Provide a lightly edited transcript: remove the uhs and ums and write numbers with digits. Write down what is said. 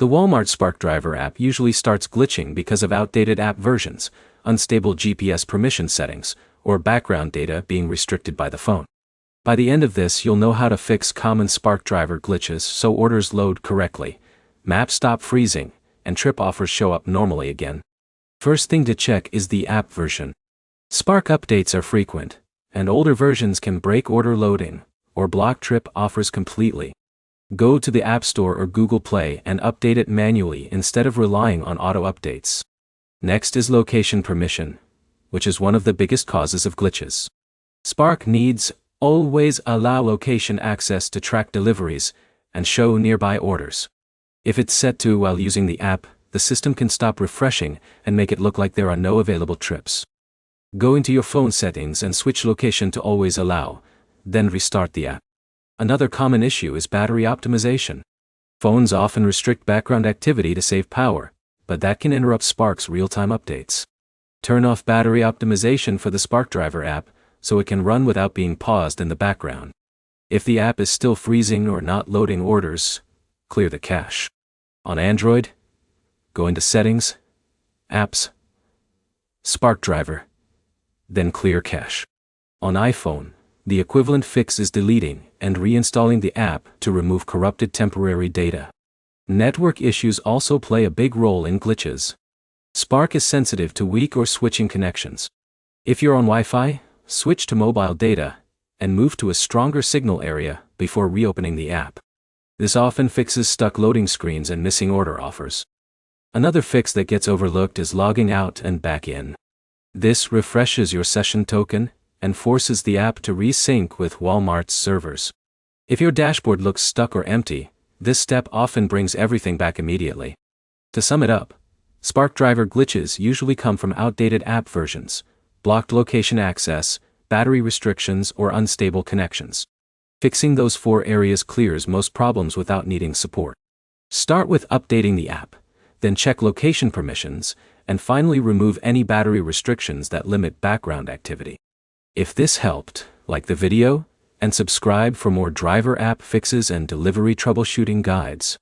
The Walmart Spark Driver app usually starts glitching because of outdated app versions, unstable GPS permission settings, or background data being restricted by the phone. By the end of this, you'll know how to fix common Spark Driver glitches so orders load correctly, maps stop freezing, and trip offers show up normally again. First thing to check is the app version. Spark updates are frequent, and older versions can break order loading or block trip offers completely. Go to the App Store or Google Play and update it manually instead of relying on auto updates. Next is location permission, which is one of the biggest causes of glitches. Spark needs always allow location access to track deliveries and show nearby orders. If it's set to while using the app, the system can stop refreshing and make it look like there are no available trips. Go into your phone settings and switch location to always allow, then restart the app. Another common issue is battery optimization. Phones often restrict background activity to save power, but that can interrupt Spark's real-time updates. Turn off battery optimization for the Spark Driver app so it can run without being paused in the background. If the app is still freezing or not loading orders, clear the cache. On Android, go into Settings, Apps, Spark Driver, then clear cache. On iPhone, the equivalent fix is deleting and reinstalling the app to remove corrupted temporary data. Network issues also play a big role in glitches. Spark is sensitive to weak or switching connections. If you're on Wi-Fi, switch to mobile data and move to a stronger signal area before reopening the app. This often fixes stuck loading screens and missing order offers. Another fix that gets overlooked is logging out and back in. This refreshes your session token and forces the app to resync with Walmart's servers. If your dashboard looks stuck or empty, this step often brings everything back immediately. To sum it up, Spark Driver glitches usually come from outdated app versions, blocked location access, battery restrictions, or unstable connections. Fixing those 4 areas clears most problems without needing support. Start with updating the app, then check location permissions, and finally remove any battery restrictions that limit background activity. If this helped, like the video, and subscribe for more driver app fixes and delivery troubleshooting guides.